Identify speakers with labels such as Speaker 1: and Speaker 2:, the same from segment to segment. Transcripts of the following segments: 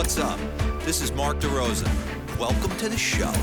Speaker 1: What's up? This is Mark DeRosa. Welcome to the show.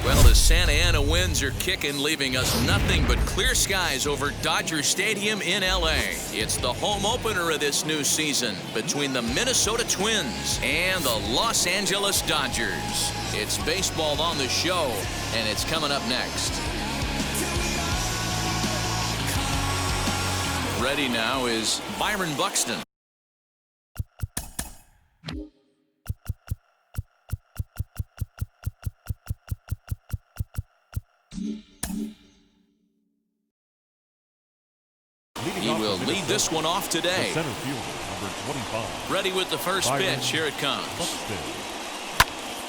Speaker 2: Well, the Santa Ana winds are kicking, leaving us nothing but clear skies over Dodger Stadium in L.A. It's the home opener of this new season between the Minnesota Twins and the Los Angeles Dodgers. It's baseball on the show, and it's coming up next. Ready now is Byron Buxton. He will lead this one off today.
Speaker 3: Center fielder, number 25.
Speaker 2: Ready with the first pitch. Here it comes.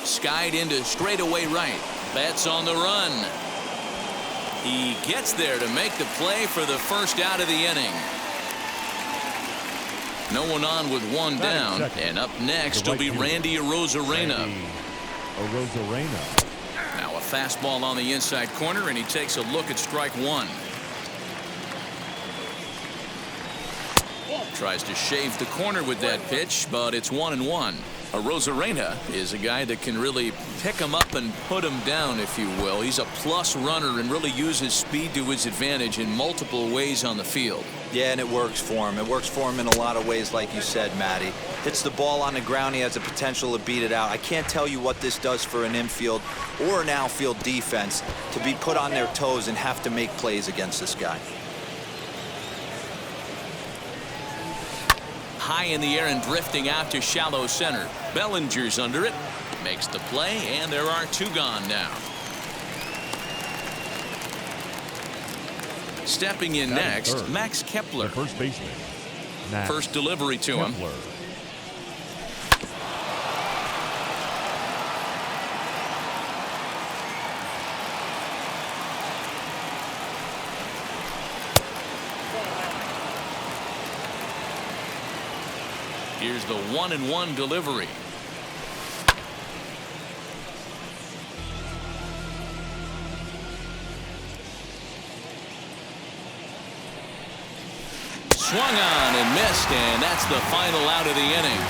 Speaker 2: Skied into straightaway right. Bats on the run. He gets there to make the play for the first out of the inning. No one on with one down. And up next will be Randy Arozarena. Now a fastball on the inside corner, and he takes a look at strike one. Tries to shave the corner with that pitch, but it's 1-1. Arozarena is a guy that can really pick him up and put him down, if you will. He's a plus runner and really uses speed to his advantage in multiple ways on the field.
Speaker 1: Yeah, and it works for him. It works for him in a lot of ways, like you said, Matty. Hits the ball on the ground. He has the potential to beat it out. I can't tell you what this does for an infield or an outfield defense to be put on their toes and have to make plays against this guy.
Speaker 2: High in the air and drifting out to shallow center. Bellinger's under it. Makes the play, and there are two gone now. Stepping in next,
Speaker 3: third,
Speaker 2: Max Kepler.
Speaker 3: the first baseman.
Speaker 2: First delivery to him. Here's the 1-1 delivery. Swung on and missed, and that's the final out of the inning.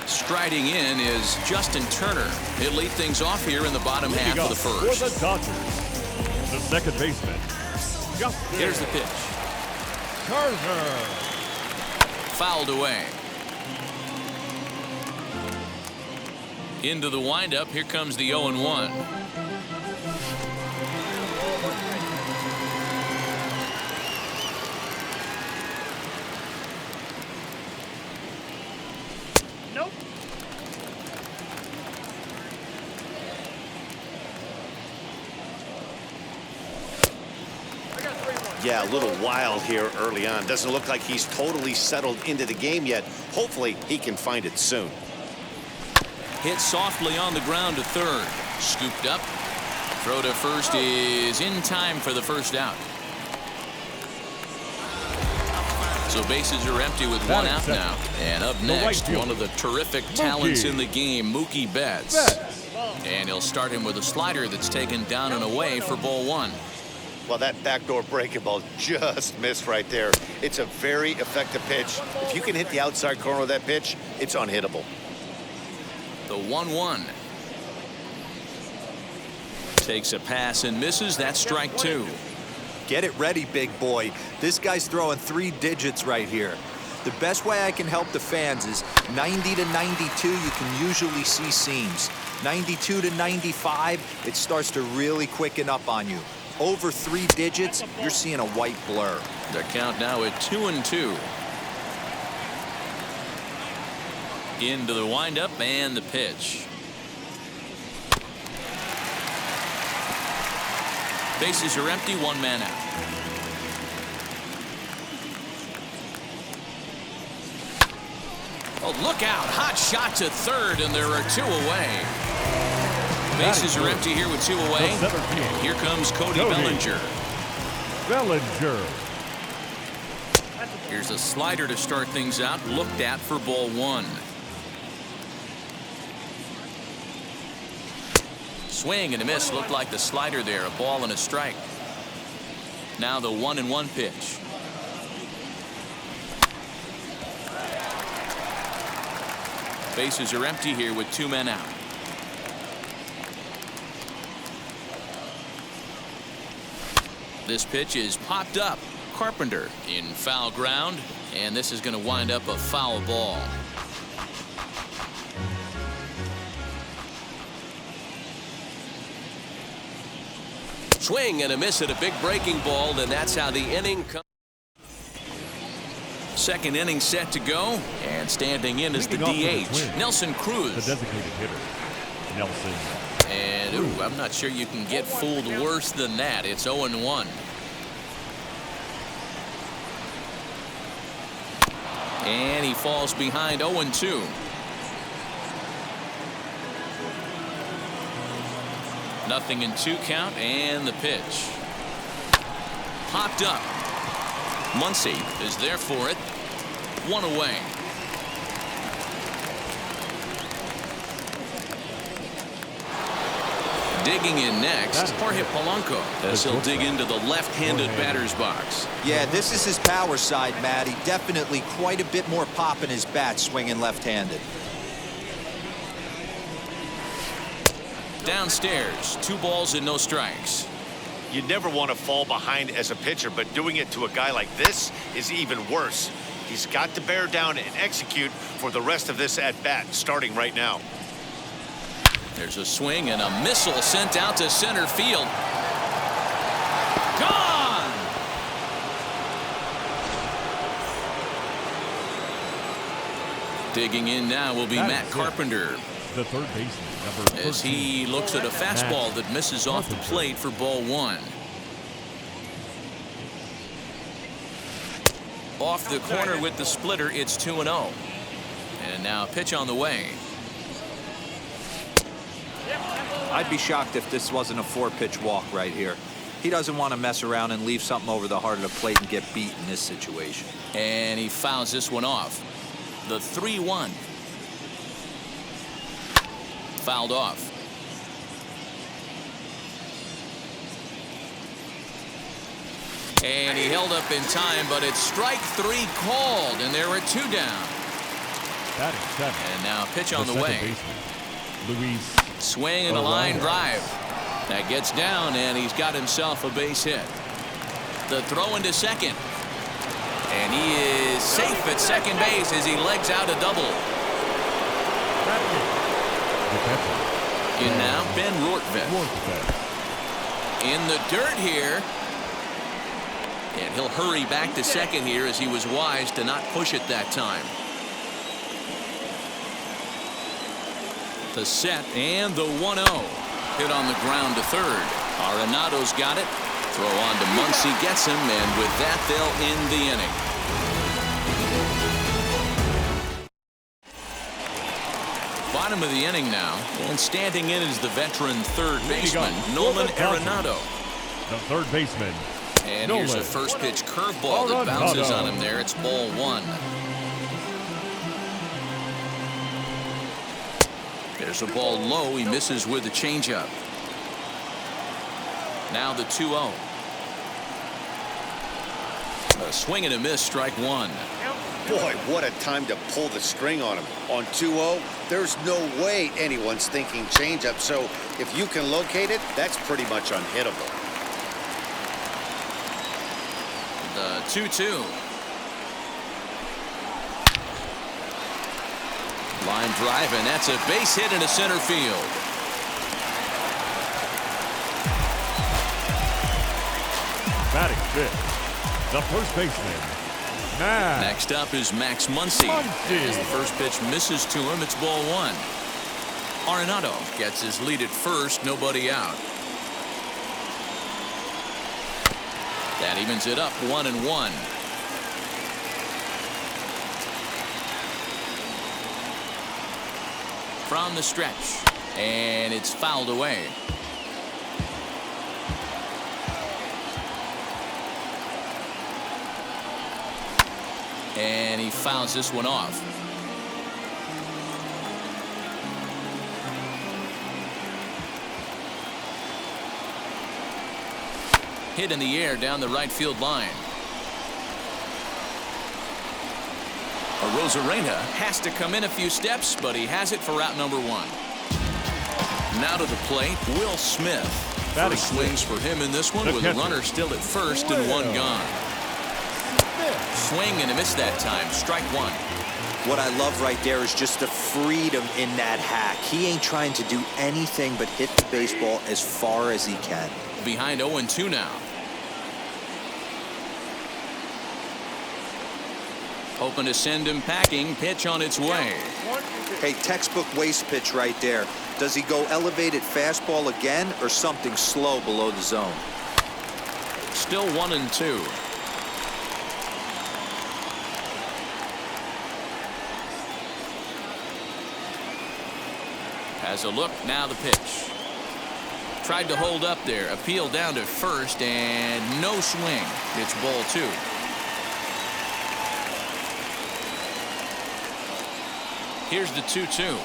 Speaker 2: Striding in is Justin Turner. He'll lead things off here in the bottom half of the first.
Speaker 3: For the Dodgers, the second baseman.
Speaker 2: Here's the pitch.
Speaker 3: Turner.
Speaker 2: Fouled away. Into the windup. Here comes the 0-1.
Speaker 4: Yeah, a little wild here early on. Doesn't look like he's totally settled into the game yet. Hopefully, he can find it soon.
Speaker 2: Hit softly on the ground to third. Scooped up. Throw to first is in time for the first out. So bases are empty with one out now. And up next, one of the terrific talents in the game, Mookie Betts. And he'll start him with a slider that's taken down and away for ball one.
Speaker 4: Well, that backdoor breaking ball just missed right there. It's a very effective pitch. If you can hit the outside corner of that pitch, it's unhittable.
Speaker 2: The 1-1. Takes a pass and misses. That's strike two.
Speaker 1: Get it ready, big boy. This guy's throwing 3 digits right here. The best way I can help the fans is 90 to 92, you can usually see seams. 92 to 95, it starts to really quicken up on you. Over 3 digits, you're seeing a white blur.
Speaker 2: The count now at 2-2. Into the windup and the pitch. Bases are empty, 1 man out. Oh, look out. Hot shot to third, and there are 2 away. Bases are empty here with 2 away. And here comes Cody Bellinger. Here's a slider to start things out, looked at for ball one. Swing and a miss, looked like the slider there, a ball and a strike. Now the 1-1 pitch. Bases are empty here with 2 men out. This pitch is popped up. Carpenter in foul ground, and this is going to wind up a foul ball. Swing and a miss at a big breaking ball, and that's how the inning comes. Second inning set to go, and standing in is the DH, Nelson Cruz.
Speaker 3: The designated hitter, Nelson.
Speaker 2: And ooh, I'm not sure you can get fooled worse than that. It's 0-1. And he falls behind 0-2. Nothing in 2 count, and the pitch. Popped up. Muncy is there for it. 1 away. Digging in next, Jorge Polanco, as he'll dig into the left-handed batter's box.
Speaker 1: Yeah, this is his power side, Matty. Definitely quite a bit more pop in his bat swinging left-handed.
Speaker 2: Downstairs, 2 balls and no strikes.
Speaker 4: You never want to fall behind as a pitcher, but doing it to a guy like this is even worse. He's got to bear down and execute for the rest of this at-bat, starting right now.
Speaker 2: There's a swing and a missile sent out to center field. Gone! Digging in now will be Matt Carpenter.
Speaker 3: The third baseman, number 13.
Speaker 2: As he looks at a fastball that misses off the plate for ball one. Off the corner with the splitter, it's 2-0. And now a pitch on the way.
Speaker 1: I'd be shocked if this wasn't a 4-pitch walk right here. He doesn't want to mess around and leave something over the heart of the plate and get beat in this situation.
Speaker 2: And he fouls this one off. The 3-1. Fouled off. And he held up in time, but it's strike 3 called, and there are 2 down.
Speaker 3: That is 7.
Speaker 2: And now a pitch on the way.
Speaker 3: Baseman, Luis.
Speaker 2: Swing and a line drive. That gets down, and he's got himself a base hit. The throw into second. And he is safe at second base as he legs out a double. In now, Ben Rortvedt. In the dirt here. And he'll hurry back to second here as he was wise to not push it that time. The set and the 1-0. Hit on the ground to third. Arenado's got it. Throw on to Muncy, gets him, and with that, they'll end the inning. Bottom of the inning now, and standing in is the veteran third baseman, Nolan Arenado.
Speaker 3: The third baseman.
Speaker 2: And here's a first pitch curveball that bounces on him there. It's ball one. There's a ball low. He misses with a changeup. Now the 2-0. A swing and a miss, strike one.
Speaker 5: Boy, what a time to pull the string on him. On 2-0, there's no way anyone's thinking changeup. So if you can locate it, that's pretty much unhittable.
Speaker 2: The 2-2. Line drive, and that's a base hit into center field.
Speaker 3: Batting fifth, the first baseman, Max.
Speaker 2: Next up is Max Muncy. As the first pitch misses to him, it's ball one. Arenado gets his lead at first, nobody out. That evens it up 1-1. From the stretch, and it's fouled away. And he fouls this one off. Hit in the air down the right field line. Arozarena has to come in a few steps, but he has it for out number one. Now to the plate, Will Smith. First swings for him in this one with a runner still at first and one gone. Swing and a miss that time. Strike one.
Speaker 1: What I love right there is just the freedom in that hack. He ain't trying to do anything but hit the baseball as far as he can.
Speaker 2: Behind 0-2 now. Hoping to send him packing. Pitch on its way.
Speaker 1: Hey, textbook waste pitch right there. Does he go elevated fastball again or something slow below the zone?
Speaker 2: Still 1-2. Has a look, now the pitch. Tried to hold up there, appeal down to first, and no swing. It's ball two. Here's the 2-2.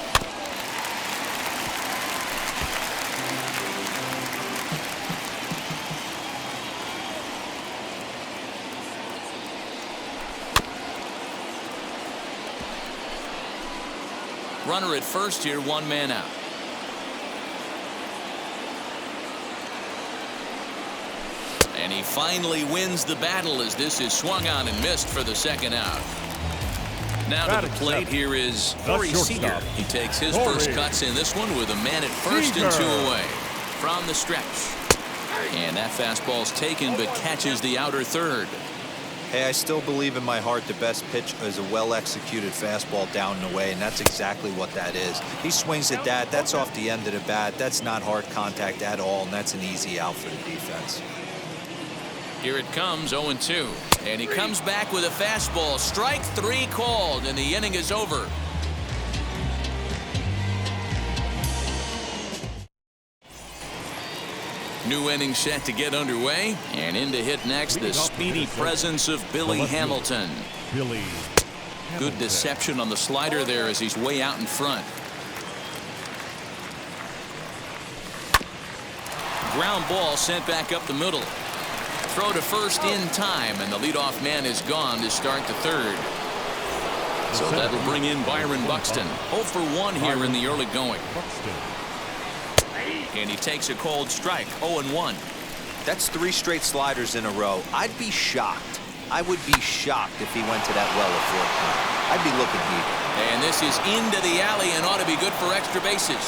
Speaker 2: Runner at first here, one man out. And he finally wins the battle as this is swung on and missed for the second out. Now to the plate, here is Corey Seager. He takes his first cuts in this one with a man at first and two away. From the stretch. And that fastball's taken but catches the outer third.
Speaker 1: Hey, I still believe in my heart the best pitch is a well-executed fastball down and away, and that's exactly what that is. He swings at that. That's off the end of the bat. That's not hard contact at all, and that's an easy out for the defense.
Speaker 2: Here it comes, 0-2. And he comes back with a fastball. Strike three called, and the inning is over. New inning set to get underway, and in to hit next, the speedy presence of Billy Hamilton. Good deception on the slider there as he's way out in front. Ground ball sent back up the middle. Throw to first in time, and the leadoff man is gone to start the third. So that'll bring in Byron Buxton. 0 for 1 here in the early going. And he takes a cold strike, 0-1.
Speaker 1: That's 3 straight sliders in a row. I'd be shocked. I would be shocked if he went to that well a 4th time. I'd be looking deep.
Speaker 2: And this is into the alley and ought to be good for extra bases.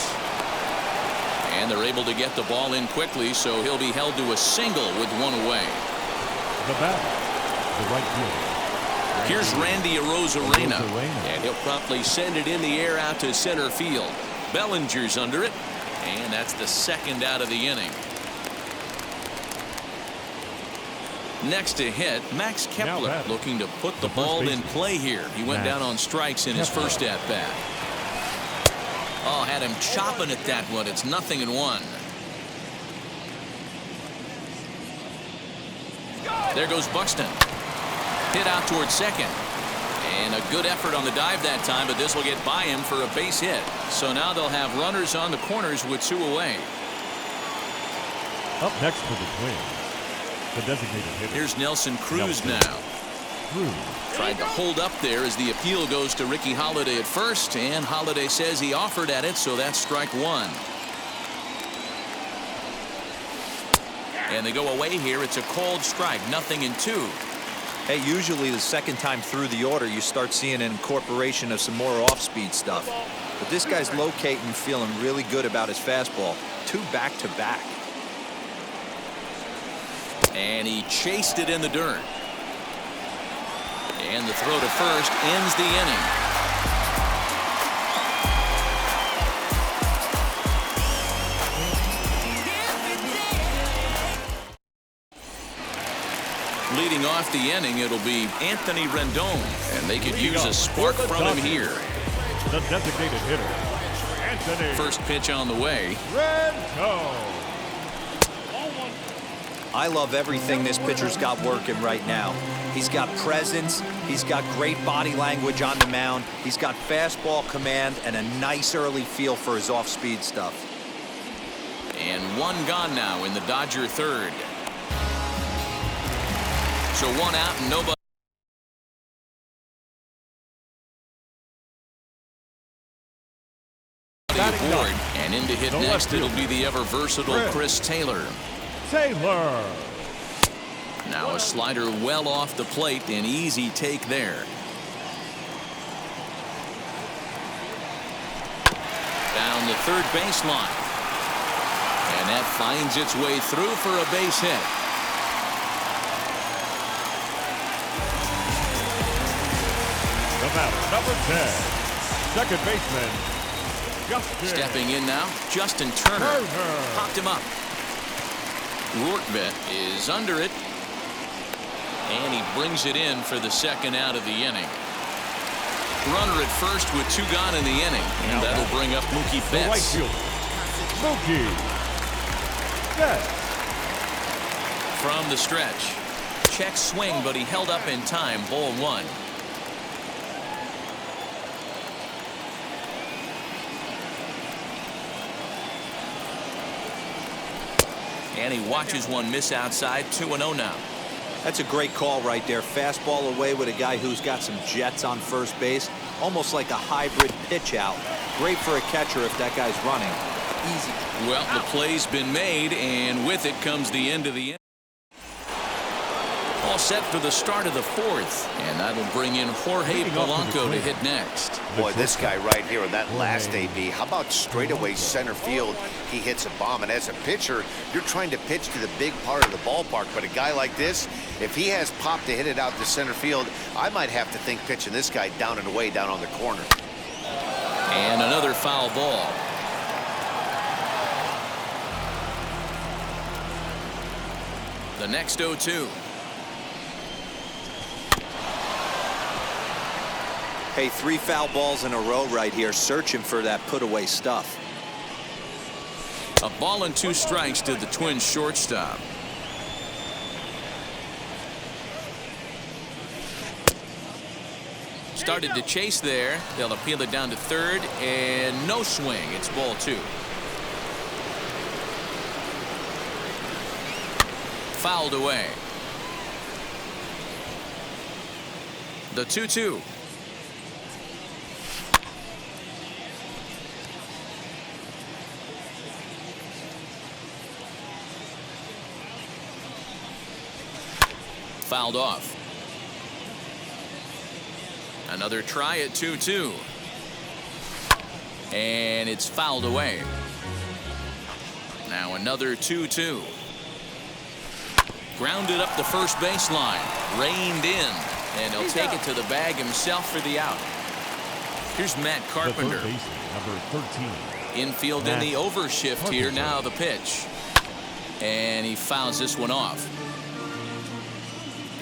Speaker 2: And they're able to get the ball in quickly, so he'll be held to a single with one away.
Speaker 3: The batter, the right fielder.
Speaker 2: Here's Randy Arozarena, and he'll promptly send it in the air out to center field. Bellinger's under it. And that's the second out of the inning. Next to hit, Max Kepler
Speaker 3: batting.
Speaker 2: looking to put the
Speaker 3: The first
Speaker 2: ball in
Speaker 3: baseman.
Speaker 2: play here. He went
Speaker 3: Max
Speaker 2: down on strikes in his
Speaker 3: Kepler.
Speaker 2: first at-bat. Oh, had him chopping at that one. It's 0-1. There goes Buxton. Hit out towards second. And a good effort on the dive that time, but this will get by him for a base hit. So now they'll have runners on the corners with 2 away.
Speaker 3: Up next for the Twins, the designated hitter.
Speaker 2: Here's Nelson Cruz
Speaker 3: Nelson.
Speaker 2: now.
Speaker 3: Cruz.
Speaker 2: Tried to hold up there as the appeal goes to Ricky Holiday at first, and Holiday says he offered at it, so that's strike 1. And they go away here. It's a called strike, 0-2.
Speaker 1: Hey, usually the second time through the order, you start seeing an incorporation of some more off-speed stuff. But this guy's locating, feeling really good about his fastball. 2 back-to-back.
Speaker 2: And he chased it in the dirt. And the throw to first ends the inning. Leading off the inning, it'll be Anthony Rendon, and they could use a spark from him here.
Speaker 3: The designated hitter, Anthony
Speaker 2: First pitch on the way.
Speaker 3: Rendon.
Speaker 1: I love everything this pitcher's got working right now. He's got presence, he's got great body language on the mound, he's got fastball command and a nice early feel for his off-speed stuff.
Speaker 2: And 1 gone now in the Dodger third. So 1 out and nobody aboard. And in to hit
Speaker 3: The
Speaker 2: next,
Speaker 3: left
Speaker 2: it'll
Speaker 3: fielder.
Speaker 2: be the ever-versatile Chris Taylor.
Speaker 3: Taylor.
Speaker 2: Now a slider well off the plate, an easy take there. Down the third baseline. And that finds its way through for a base hit.
Speaker 3: The batter, number 10, second baseman, Justin
Speaker 2: Stepping in now, Justin Turner.
Speaker 3: Turner.
Speaker 2: Popped him up. Rortvedt is under it. And he brings it in for the second out of the inning. Runner at first with 2 gone in the inning. And that'll bring up Mookie
Speaker 3: The right
Speaker 2: Betts.
Speaker 3: fielder, Mookie Betts.
Speaker 2: From the stretch. Check swing, but he held up in time. Ball 1. And he watches one miss outside. 2-0 now.
Speaker 1: That's a great call right there. Fastball away with a guy who's got some jets on first base. Almost like a hybrid pitch out. Great for a catcher if that guy's running. Easy.
Speaker 2: Well, the play's been made, and with it comes the end of the inning. All set for the start of the 4th, and that'll bring in Jorge
Speaker 3: Leading off for the
Speaker 2: Polanco to
Speaker 3: Twins.
Speaker 2: hit next.
Speaker 5: Boy, this guy right here in that last AB, how about straightaway center field? He hits a bomb, and as a pitcher, you're trying to pitch to the big part of the ballpark, but a guy like this, if he has pop to hit it out to center field, I might have to think pitching this guy down and away down on the corner.
Speaker 2: And another foul ball. The next 0-2.
Speaker 1: Hey, 3 foul balls in a row right here, searching for that put-away stuff.
Speaker 2: A ball and 2 strikes to the Twins shortstop. Started to chase there. They'll appeal it down to third, and no swing. It's ball 2. Fouled away. The 2-2. Fouled off. Another try at 2-2. And it's fouled away. Now another 2-2. Grounded up the first baseline. Reined in. And he'll take it to the bag himself for the out. Here's Matt
Speaker 3: The
Speaker 2: Carpenter.
Speaker 3: third baseman, number 13,
Speaker 2: Infield in the overshift here. Now the pitch. And he fouls this one off.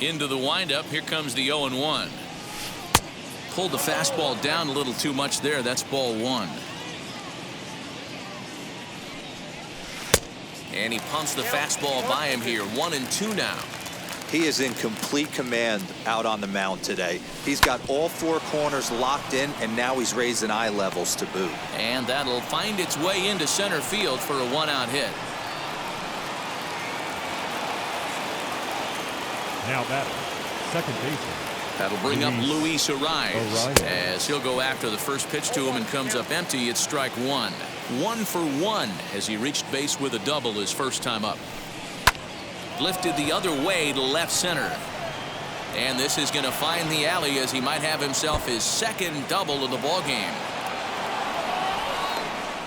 Speaker 2: Into the windup. Here comes the 0-1. Pulled the fastball down a little too much there. That's ball 1. And he pumps the fastball by him here. 1-2 now.
Speaker 1: He is in complete command out on the mound today. He's got all 4 corners locked in, and now he's raising eye levels to boot.
Speaker 2: And that'll find its way into center field for a 1-out hit.
Speaker 3: Now batting, second baseman.
Speaker 2: That'll bring up Luis Arraez
Speaker 3: Arraez.
Speaker 2: as he'll go after the first pitch to him and comes up empty. It's strike 1. 1 for 1 as he reached base with a double his first time up. Lifted the other way to left center. And this is going to find the alley as he might have himself his second double of the ball game.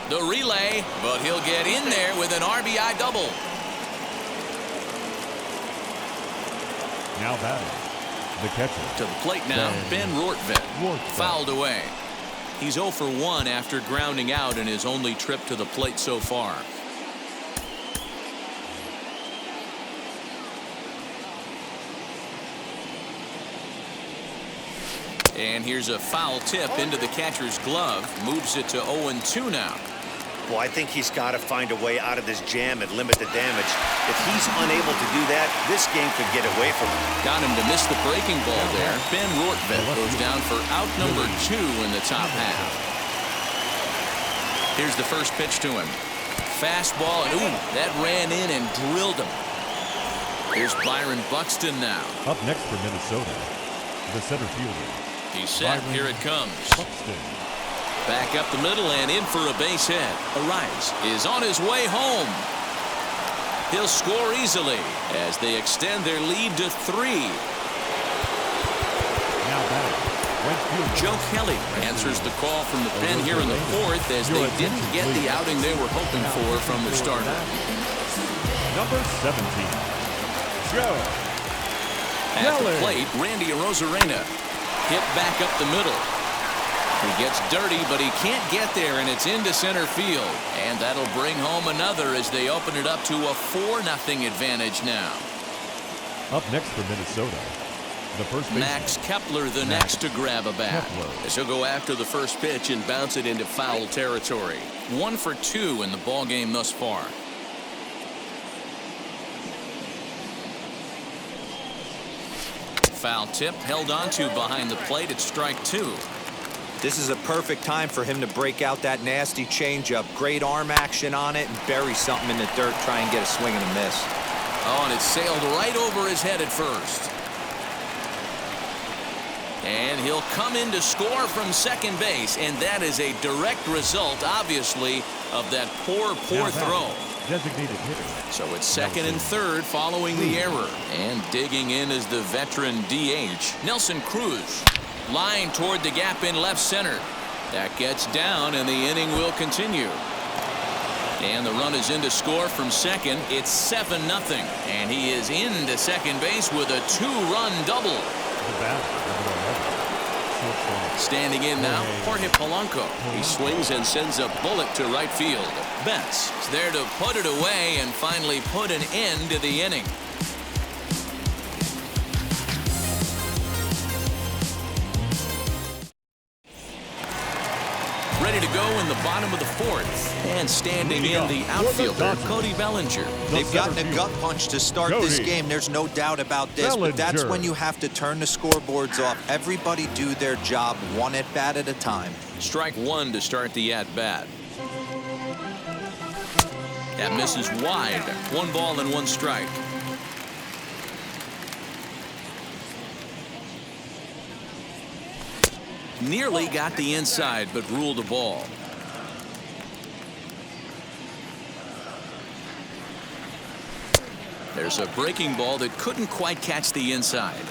Speaker 2: The relay, but he'll get in there with an RBI double.
Speaker 3: Now batting, the catcher.
Speaker 2: To the plate now, Ben Rortvedt. Fouled away. He's 0 for 1 after grounding out in his only trip to the plate so far. And here's a foul tip into the catcher's glove. Moves it to 0-2 now.
Speaker 5: Well, I think he's got to find a way out of this jam and limit the damage. If he's unable to do that, this game could get away from him.
Speaker 2: Got him to miss the breaking ball there. Ben Rortvedt goes down for out number 2 in the top half. Here's the first pitch to him. Fastball, and ooh, that ran in and drilled him. Here's Byron Buxton now.
Speaker 3: Up next for Minnesota, the center fielder.
Speaker 2: He's set.
Speaker 3: Byron
Speaker 2: Here it comes.
Speaker 3: Buxton.
Speaker 2: Back up the middle and in for a base hit. Arraez is on his way home. He'll score easily as they extend their lead to 3.
Speaker 3: Now batting, right fielder.
Speaker 2: Joe Kelly answers the call from the pen here in the 4th as they didn't get the outing they were hoping for from the starter.
Speaker 3: Number 17, Joe
Speaker 2: At the
Speaker 3: Kelly.
Speaker 2: plate, Randy Arozarena. Hit back up the middle. He gets dirty, but he can't get there, and it's into center field. And that'll bring home another as they open it up to a 4-0 advantage now.
Speaker 3: Up next for Minnesota, the first baseman.
Speaker 2: Max Kepler the next to grab a bat. As he'll go after the first pitch and bounce it into foul territory. 1 for 2 in the ball game thus far. Foul tip held onto behind the plate at strike 2.
Speaker 1: This is a perfect time for him to break out that nasty changeup. Great arm action on it and bury something in the dirt. Try and get a swing and a miss.
Speaker 2: Oh, and it sailed right over his head at first. And he'll come in to score from second base, and that is a direct result, obviously, of that poor throw.
Speaker 3: Designated hitter.
Speaker 2: So it's second and third following the error. And digging in is the veteran DH, Nelson Cruz. Line toward the gap in left center. That gets down, and the inning will continue. And the run is in to score from second. It's 7-0. And he is into second base with a 2-run double.
Speaker 3: The batter, number 11, shortstop.
Speaker 2: Standing in now, Jorge Polanco. He swings and sends a bullet to right field. Betts is there to put it away and finally put an end to the inning. Ready to go in the bottom of the 4th. And standing in the outfielder, Cody Bellinger.
Speaker 1: They've gotten a gut punch to start this game. There's no doubt about this, but that's when you have to turn the scoreboards off. Everybody do their job one at bat at a time.
Speaker 2: Strike 1 to start the at-bat. That misses wide. 1 ball and 1 strike. Nearly got the inside, but ruled a ball. There's a breaking ball that couldn't quite catch the inside.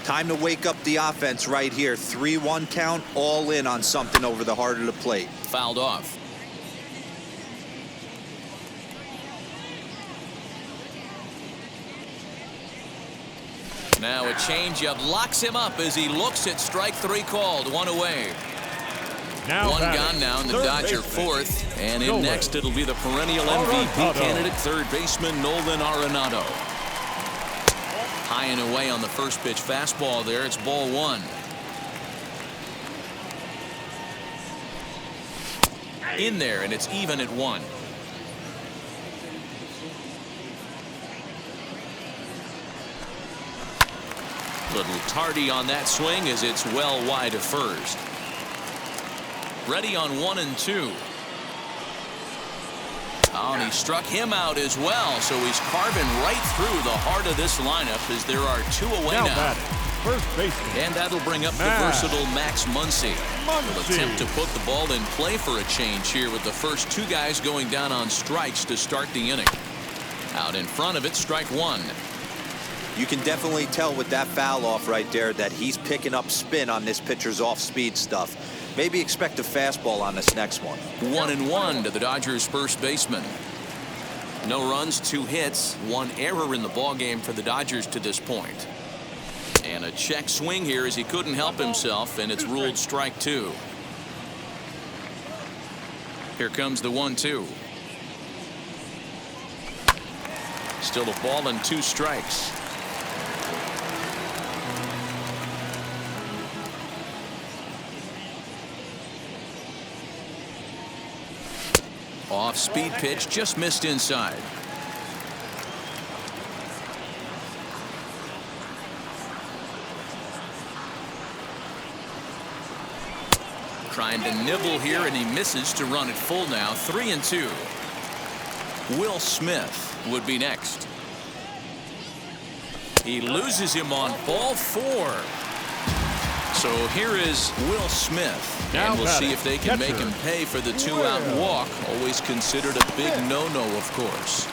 Speaker 1: Time to wake up the offense right here. 3-1 count, all in on something over the heart of the plate.
Speaker 2: Fouled off. Now a changeup locks him up as he looks at strike 3 called. 1 away.
Speaker 3: Now
Speaker 2: 1 gone now in the Dodger 4th. And in next it'll be the perennial MVP candidate, third baseman Nolan Arenado. High and away on the first pitch fastball there. It's ball one. In there, and it's even at one. Little tardy on that swing as it's well wide of first. Ready on 1-2. Oh, and he struck him out as well, so he's carving right through the heart of this lineup as there are two away now.
Speaker 3: Batting, first baseman.
Speaker 2: And that'll bring up the versatile Max Muncy. Will attempt to put the ball in play for a change here with the first two guys going down on strikes to start the inning. Out in front of it, strike one.
Speaker 1: You can definitely tell with that foul off right there that he's picking up spin on this pitcher's off-speed stuff. Maybe expect a fastball on this next one.
Speaker 2: 1-1 to the Dodgers first baseman. No runs, 2 hits, 1 error in the ballgame for the Dodgers to this point. And a check swing here as he couldn't help himself, and it's ruled strike 2. Here comes the 1-2. Still a ball and 2 strikes. Off-speed pitch just missed inside. Trying to nibble here, and he misses to run it full now. 3-2. Will Smith would be next. He loses him on ball 4. So here is Will Smith, and we'll see if they can make him pay for the 2-out walk. Always considered a big no-no, of course.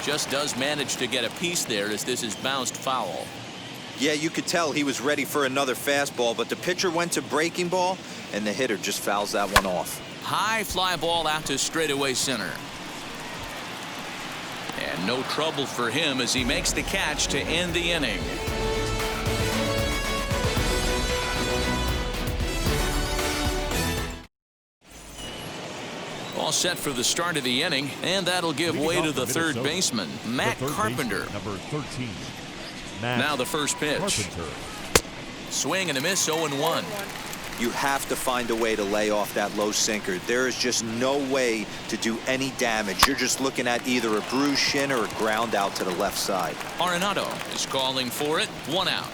Speaker 2: Just does manage to get a piece there as this is bounced foul.
Speaker 1: Yeah, you could tell he was ready for another fastball, but the pitcher went to breaking ball, and the hitter just fouls that one off.
Speaker 2: High fly ball out to straightaway center. And no trouble for him as he makes the catch to end the inning. All set for the start of the inning, and that'll give way to the third baseman, Matt Carpenter.
Speaker 3: Number 13.
Speaker 2: Now the first pitch.
Speaker 3: Carpenter.
Speaker 2: Swing and a miss, 0-1.
Speaker 1: You have to find a way to lay off that low sinker. There is just no way to do any damage. You're just looking at either a bruised shin or a ground out to the left side.
Speaker 2: Arenado is calling for it. 1 out.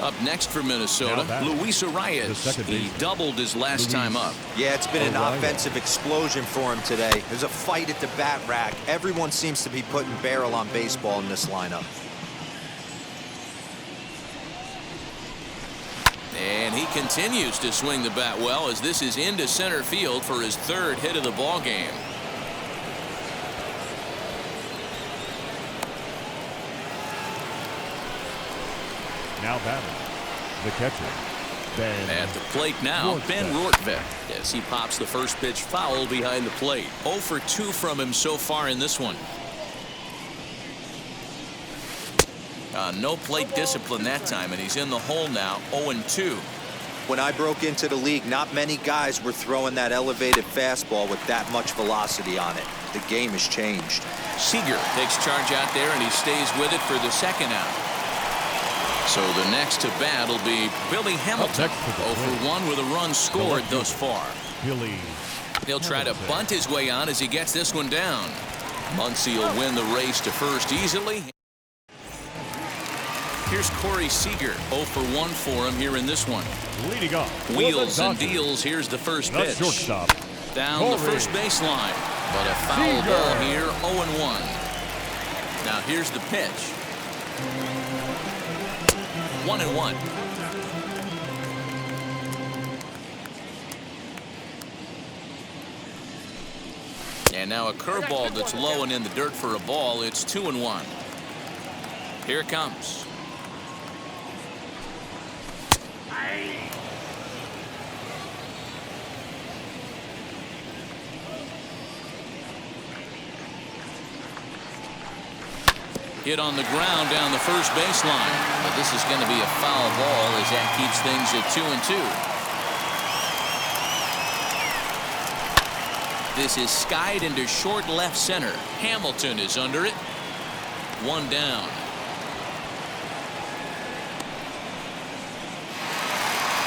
Speaker 2: Up next for Minnesota, Luis Arias. He doubled his last time up.
Speaker 1: Yeah, it's been an offensive explosion for him today. There's a fight at the bat rack. Everyone seems to be putting barrel on baseball in this lineup.
Speaker 2: And he continues to swing the bat well as this is into center field for his 3rd hit of the ball game.
Speaker 3: Now batting, the catcher, Ben.
Speaker 2: At the plate now, Ben Rortvedt, as he pops the first pitch foul behind the plate. 0 for 2 from him so far in this one. No plate discipline that time, and he's in the hole now. 0-2.
Speaker 1: When I broke into the league, not many guys were throwing that elevated fastball with that much velocity on it. The game has changed.
Speaker 2: Seager takes charge out there, and he stays with it for the 2nd out. So the next to bat will be Billy Hamilton. 0 for 1 with a run scored thus far. He'll try to bunt his way on as he gets this one down. Muncy will win the race to first easily. Here's Corey Seager. 0 for 1 for him here in this one.
Speaker 3: Leading off.
Speaker 2: Wheels and deals. Here's the first pitch.
Speaker 3: Shortstop.
Speaker 2: Down the first baseline. But a foul ball here. 0-1. Now here's the pitch. 1-1. And now a curveball that's low and in the dirt for a ball. It's 2-1. Here it comes. Hit on the ground down the first baseline. But this is going to be a foul ball as that keeps things at 2-2. This is skied into short left center. Hamilton is under it. One down.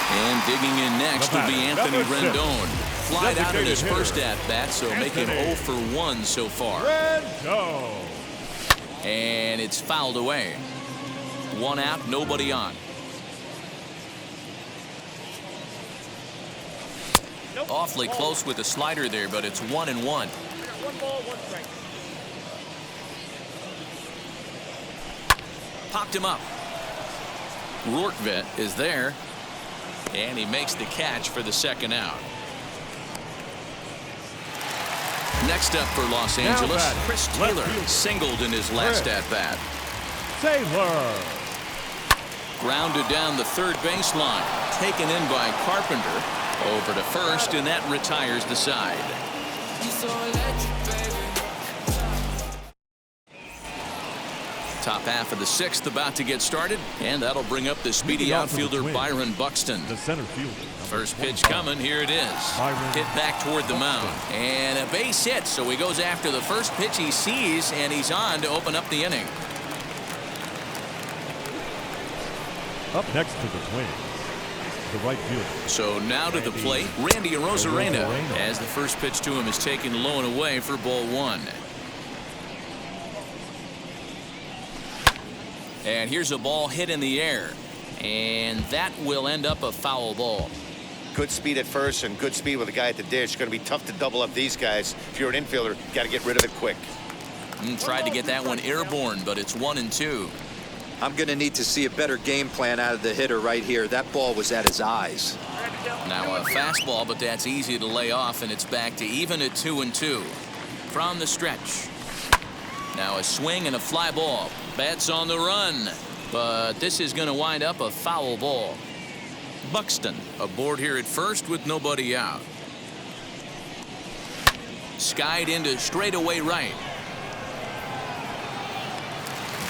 Speaker 2: And digging in next will be Anthony Rendon. Flied out in his first at-bat, so make him 0 for 1 so far.
Speaker 3: Rendon.
Speaker 2: And it's fouled away. One out, nobody on. Awfully close with the slider there, but it's 1-1.
Speaker 6: 1 ball, 1 strike.
Speaker 2: Popped him up. Rortvedt is there, and he makes the catch for the second out. Next up for Los Angeles,
Speaker 3: batting,
Speaker 2: Chris
Speaker 3: left
Speaker 2: Taylor
Speaker 3: fielder.
Speaker 2: singled in his last
Speaker 3: Chris
Speaker 2: at-bat.
Speaker 3: Taylor.
Speaker 2: Grounded down the third baseline, taken in by Carpenter. Over to first, and that retires the side. Top half of the sixth about to get started, and that'll bring up the speedy
Speaker 3: Leading off for the
Speaker 2: outfielder
Speaker 3: Twins,
Speaker 2: Byron Buxton.
Speaker 3: The center fielder.
Speaker 2: First pitch coming. Here it is.
Speaker 3: Byron
Speaker 2: Hit back toward the mound.
Speaker 3: Buxton.
Speaker 2: And a base hit, so he goes after the first pitch he sees, and he's on to open up the inning.
Speaker 3: Up next for the Twins, the right fielder.
Speaker 2: So now to the plate, Randy Arozarena,
Speaker 3: Arozarena.
Speaker 2: as the first pitch to him is taken low and away for ball 1. And here's a ball hit in the air, and that will end up a foul ball.
Speaker 5: Good speed at first and good speed with a guy at the dish. Going to be tough to double up these guys. If you're an infielder, got to get rid of it quick.
Speaker 2: Tried to get that one airborne, but it's 1-2.
Speaker 1: I'm going to need to see a better game plan out of the hitter right here. That ball was at his eyes.
Speaker 2: Now a fastball, but that's easy to lay off, and it's back to even at 2-2. From the stretch. Now a swing and a fly ball. Bats on the run, but this is going to wind up a foul ball. Buxton aboard here at first with nobody out. Skied into straightaway right.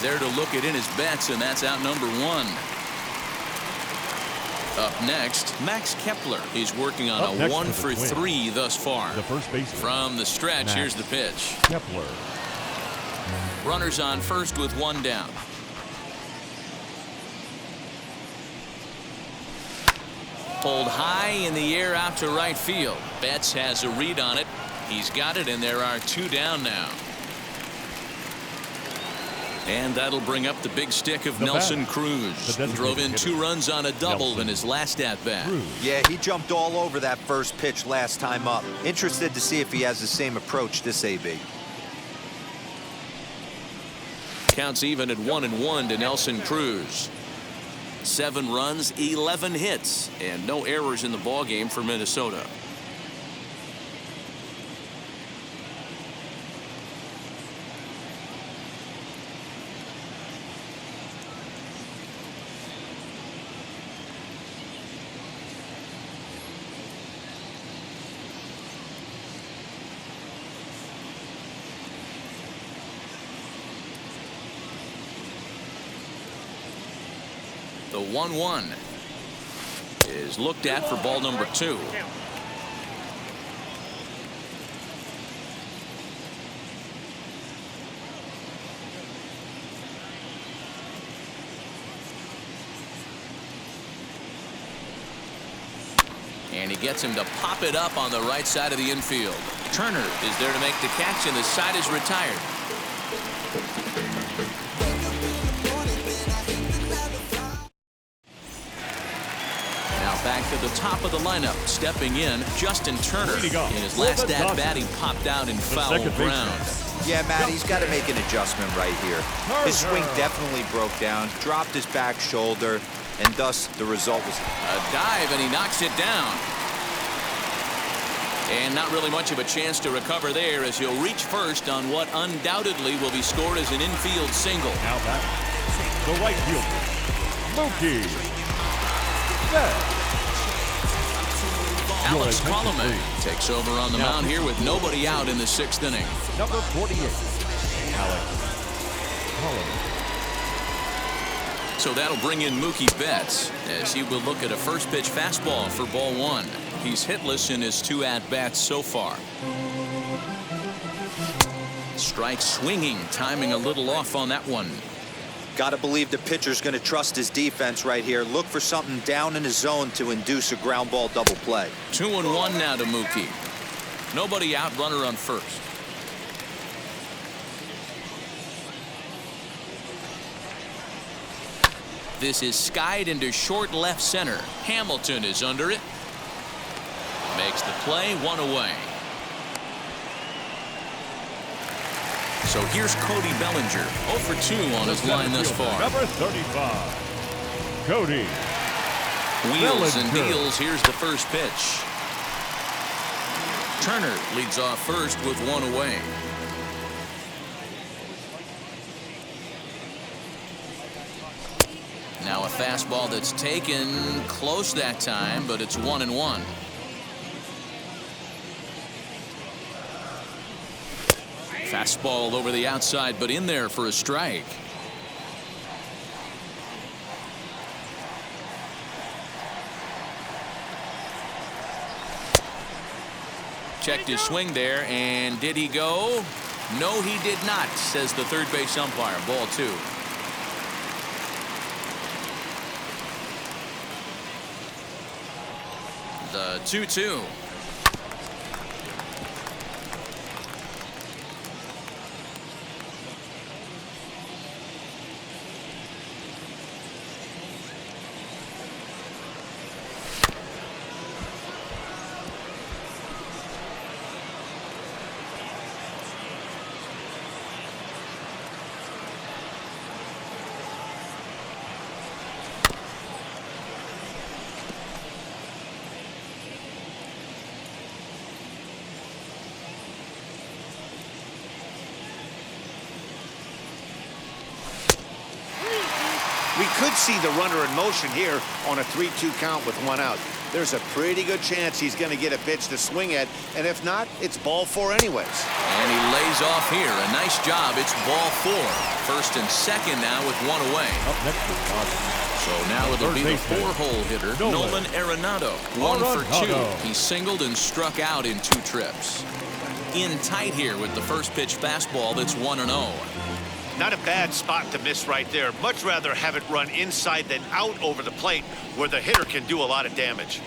Speaker 2: There to look it in his bets, and that's out number 1. Up next, Max Kepler. He's working on
Speaker 3: Up
Speaker 2: a
Speaker 3: next
Speaker 2: 1
Speaker 3: for
Speaker 2: for
Speaker 3: the Twins,
Speaker 2: 3 thus far.
Speaker 3: the first baseman.
Speaker 2: From the stretch,
Speaker 3: Max
Speaker 2: here's the pitch.
Speaker 3: Kepler.
Speaker 2: Runners on first with 1 down. Pulled high in the air out to right field. Betts has a read on it. He's got it, and there are 2 down now. And that'll bring up the big stick of
Speaker 3: The
Speaker 2: Nelson
Speaker 3: batter,
Speaker 2: Cruz.
Speaker 3: the designated
Speaker 2: Drove in
Speaker 3: hitter,
Speaker 2: 2 runs on a double
Speaker 3: Nelson
Speaker 2: in his last at-bat.
Speaker 3: Cruz.
Speaker 1: Yeah, he jumped all over that first pitch last time up. Interested to see if he has the same approach this AB.
Speaker 2: Counts even at 1-1 to Nelson Cruz. 7 runs, 11 hits, and no errors in the ballgame for Minnesota. The 1-1 is looked at for ball number 2. And he gets him to pop it up on the right side of the infield. Turner is there to make the catch, and the side is retired. Back to the top of the lineup, stepping in, Justin Turner. In his last at-bat, he popped out in foul ground.
Speaker 1: Yeah, Matt, he's got to make an adjustment right here. His swing definitely broke down, dropped his back shoulder, and thus the result was
Speaker 2: a dive, and he knocks it down. And not really much of a chance to recover there, as he'll reach first on what undoubtedly will be scored as an infield single.
Speaker 3: Now back, the right fielder, Mookie Betts.
Speaker 2: Alex Colomé takes over on the mound here with nobody out in the 6th inning.
Speaker 3: Number 48, Alex Colomé.
Speaker 2: So that'll bring in Mookie Betts as he will look at a first pitch fastball for ball 1. He's hitless in his 2 at-bats so far. Strike swinging, timing a little off on that one.
Speaker 1: Got to believe the pitcher's going to trust his defense right here. Look for something down in his zone to induce a ground ball double play.
Speaker 2: 2-1 now to Mookie. Nobody out, runner on first. This is skied into short left center. Hamilton is under it. Makes the play, 1 away. So here's Cody Bellinger, 0 for 2 on his line thus far.
Speaker 3: Number 35, Cody
Speaker 2: Wheels and
Speaker 3: Bellinger.
Speaker 2: deals. Here's the first pitch. Turner leads off first with 1 away. Now a fastball that's taken close that time, but it's 1-1. Fastball over the outside, but in there for a strike. Checked his swing there, and did he go? No, he did not, says the third base umpire. Ball 2. The 2-2.
Speaker 5: We could see the runner in motion here on a 3-2 count with 1 out. There's a pretty good chance he's going to get a pitch to swing at, and if not, it's ball 4 anyways.
Speaker 2: And he lays off here. A nice job. It's ball 4. First and second now with 1 away.
Speaker 3: Up next is Boston.
Speaker 2: So now it'll be the 4-hole hitter, Nolan Arenado. 1 for 2. He singled and struck out in 2 trips. In tight here with the first pitch fastball that's 1-0.
Speaker 4: Not a bad spot to miss right there. Much rather have it run inside than out over the plate where the hitter can do a lot of damage.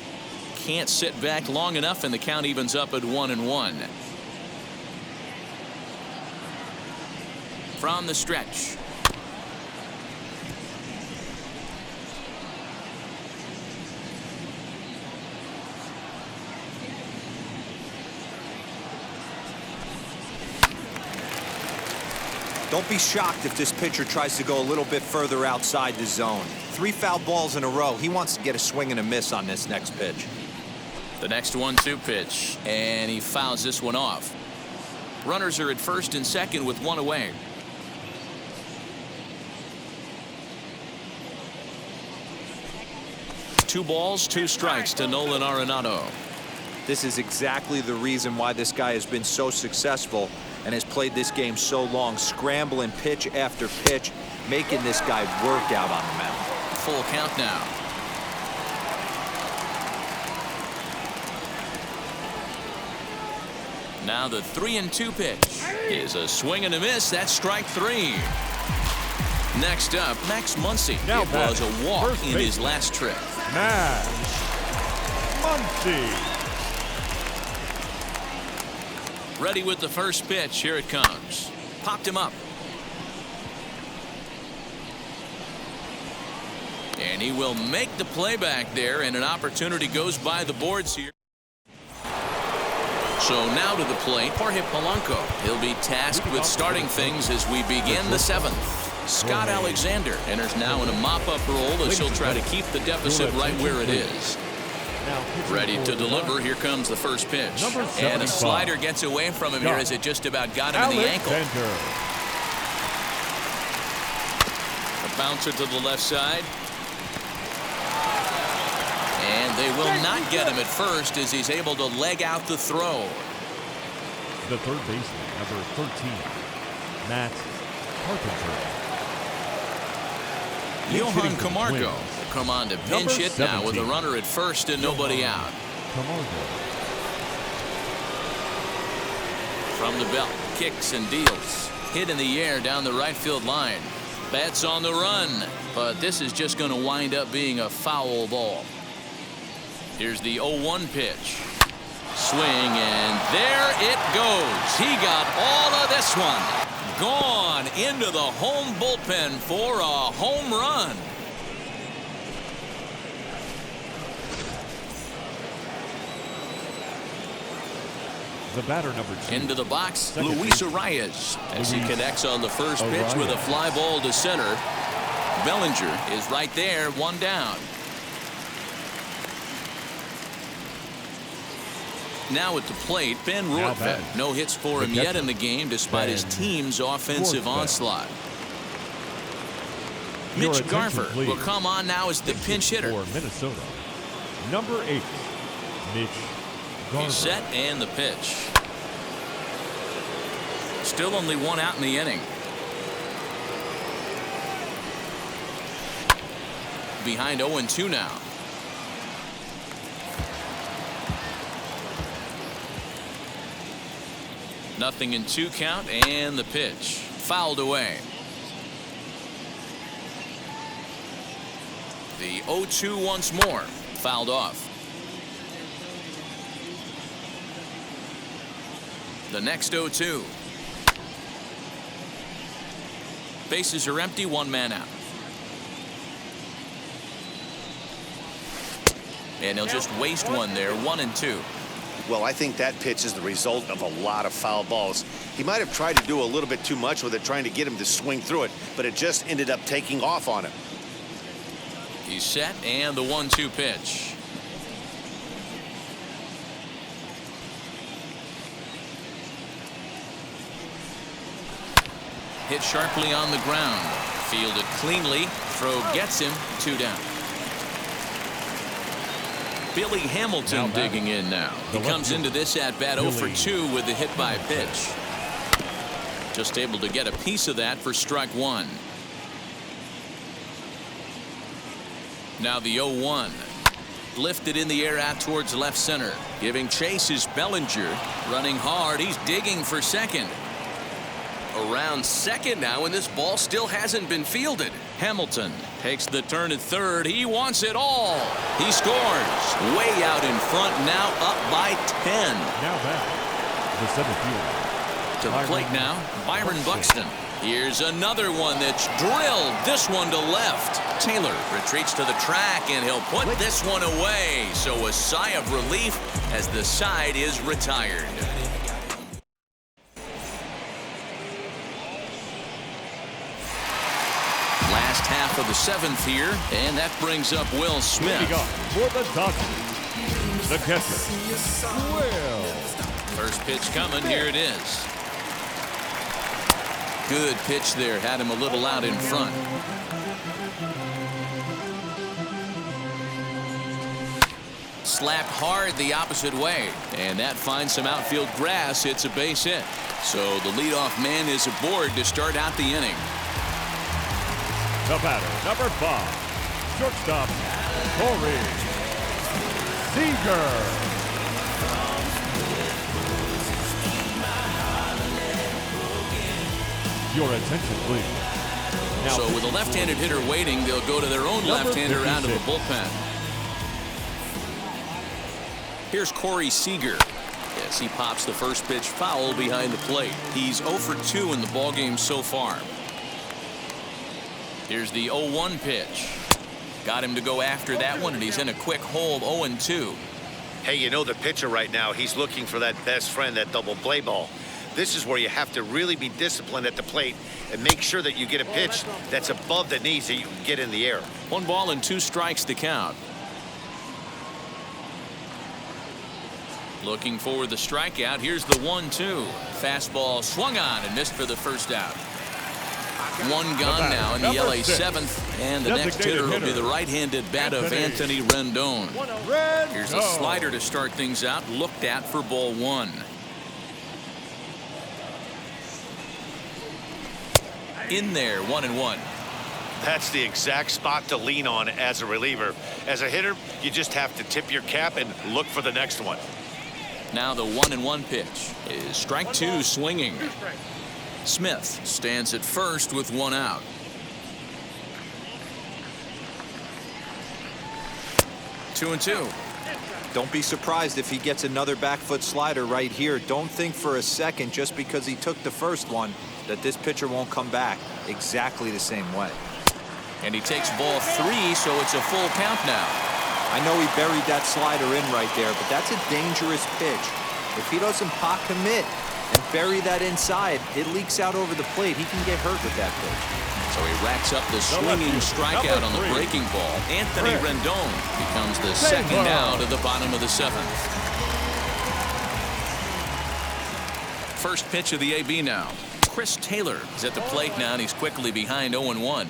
Speaker 2: Can't sit back long enough, and the count evens up at 1-1. From the stretch.
Speaker 1: Don't be shocked if this pitcher tries to go a little bit further outside the zone. 3 foul balls in a row. He wants to get a swing and a miss on this next pitch.
Speaker 2: The next 1-2 pitch, and he fouls this one off. Runners are at first and second with 1 away. Two balls, 2 strikes to Nolan Arenado.
Speaker 1: This is exactly the reason why this guy has been so successful and has played this game so long, scrambling pitch after pitch, making this guy work out on the mound.
Speaker 2: Full count now. Now the 3-2 pitch is a swing and a miss. That's strike 3. Next up, Max Muncy.
Speaker 3: Now
Speaker 2: It was a walk
Speaker 3: first
Speaker 2: in
Speaker 3: baseman.
Speaker 2: his last trip.
Speaker 3: Max Muncy.
Speaker 2: Ready with the first pitch. Here it comes. Popped him up. And he will make the play back there, and an opportunity goes by the boards here. So now to the plate, Jorge Polanco. He'll be tasked with starting things as we begin the 7th. Scott Alexander enters now in a mop-up role as he'll try to keep the deficit right where it is. Ready to deliver. Here comes the first pitch. And a slider gets away from him here as it just about got him in the ankle. A bouncer to the left side. And they will not get him at first as he's able to leg out the throw.
Speaker 3: The third baseman, number 13, Matt Carpenter.
Speaker 2: Johan Camargo will come on to pinch hit now with a
Speaker 3: 17.
Speaker 2: runner at first and nobody out.
Speaker 3: Camargo.
Speaker 2: From the belt, kicks and deals. Hit in the air down the right field line. Betts on the run, but this is just going to wind up being a foul ball. Here's the 0-1 pitch. Swing, and there it goes. He got all of this one. Gone into the home bullpen for a home run.
Speaker 3: The batter, number 2.
Speaker 2: Into the box,
Speaker 3: Second
Speaker 2: Luis
Speaker 3: base.
Speaker 2: Arias, as he
Speaker 3: Luis
Speaker 2: connects on the first pitch with a
Speaker 3: Arias.
Speaker 2: fly ball to center. Bellinger is right there, one down. Now at the plate, Ben
Speaker 3: Now
Speaker 2: Rortvedt.
Speaker 3: batting.
Speaker 2: No hits for
Speaker 3: The
Speaker 2: him yet
Speaker 3: catcher,
Speaker 2: in the game despite his
Speaker 3: Ben
Speaker 2: team's offensive
Speaker 3: Rortvedt.
Speaker 2: onslaught.
Speaker 3: Your
Speaker 2: Mitch
Speaker 3: attention,
Speaker 2: Garver
Speaker 3: please.
Speaker 2: will come on now as the pinch hitter.
Speaker 3: For Minnesota, number 8, Mitch Garver.
Speaker 2: He's set and the pitch. Still only one out in the inning. Behind 0-2 now. Nothing in 2 count, and the pitch fouled away. The 0-2 once more, fouled off. The next 0-2. Bases are empty, 1 man out. And he'll just waste one there, 1-2.
Speaker 5: Well, I think that pitch is the result of a lot of foul balls. He might have tried to do a little bit too much with it, trying to get him to swing through it, but it just ended up taking off on him.
Speaker 2: He's set, and the 1-2 pitch. Hit sharply on the ground. Fielded cleanly. Throw gets him. 2 down. Billy Hamilton
Speaker 3: Now
Speaker 2: digging in now. He
Speaker 3: The
Speaker 2: comes
Speaker 3: left
Speaker 2: into this at bat 0 for 2 with the hit by pitch. Just able to get a piece of that for strike 1. Now the 0-1. Lifted in the air out towards left center. Giving chase is Bellinger. Running hard. He's digging for second. Around second now, and this ball still hasn't been fielded. Hamilton takes the turn at third. He wants it all. He scores. Way out in front now, up by 10.
Speaker 3: Now back, the center fielder.
Speaker 2: To the plate now, Byron Buxton. Here's another one that's drilled. This one to left. Taylor retreats to the track, and he'll put this one away. So a sigh of relief as the side is retired. Last half of the 7th here, and that brings up Will Smith.
Speaker 3: Leading up for the Dodgers, the catcher, Will.
Speaker 2: First pitch coming. Here it is. Good pitch there. Had him a little out in front. Slapped hard the opposite way, and that finds some outfield grass. It's a base hit. So the leadoff man is aboard to start out the inning.
Speaker 3: The batter, number 5, shortstop, Corey Seager. Your attention, please. Now,
Speaker 2: So with a left-handed hitter waiting, they'll go to their own
Speaker 3: Number
Speaker 2: left-hander out of the
Speaker 3: 56.
Speaker 2: bullpen. Here's Corey Seager. Yes, he pops the first pitch foul behind the plate. He's 0 for 2 in the ballgame so far. Here's the 0-1 pitch. Got him to go after that one, and he's in a quick hole, 0-2.
Speaker 4: Hey, you know the pitcher right now, he's looking for that best friend, that double play ball. This is where you have to really be disciplined at the plate and make sure that you get a pitch that's above the knees that you can get in the air.
Speaker 2: 1 ball and 2 strikes to count. Looking for the strikeout. Here's the 1-2. Fastball swung on and missed for the first out. 1 gone now in the
Speaker 3: Number
Speaker 2: LA
Speaker 3: 6.
Speaker 2: 7th, and the next hitter will be the right-handed bat of Anthony Rendon. Here's a slider to start things out, looked at for ball 1. In there, 1-1.
Speaker 4: That's the exact spot to lean on as a reliever. As a hitter, you just have to tip your cap and look for the next one.
Speaker 2: Now the 1-1 pitch is strike 2 swinging. Smith stands at first with 1 out. Two and two.
Speaker 1: Don't be surprised if he gets another back foot slider right here. Don't think for a second, just because he took the first one, that this pitcher won't come back exactly the same way.
Speaker 2: And he takes ball 3, so it's a full count now.
Speaker 1: I know he buried that slider in right there, but that's a dangerous pitch. If he doesn't pot commit and bury that inside, it leaks out over the plate. He can get hurt with that pitch.
Speaker 2: So he racks up the swinging strikeout on the breaking ball. Anthony Rendon becomes the second out of the bottom of the 7th. First pitch of the AB now. Chris Taylor is at the plate now, and he's quickly behind 0-1.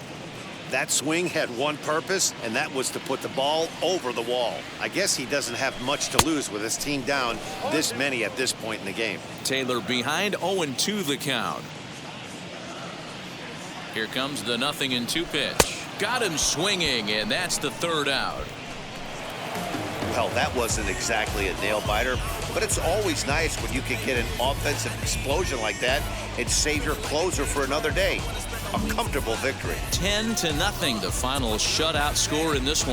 Speaker 4: That swing had one purpose, and that was to put the ball over the wall. I guess he doesn't have much to lose with his team down this many at this point in the game.
Speaker 2: Taylor behind 0-2 the count. Here comes the 0-2 pitch. Got him swinging, and that's the 3rd out.
Speaker 5: Well, that wasn't exactly a nail-biter, but it's always nice when you can get an offensive explosion like that and save your closer for another day. A comfortable victory.
Speaker 2: 10-0, the final shutout score in this one.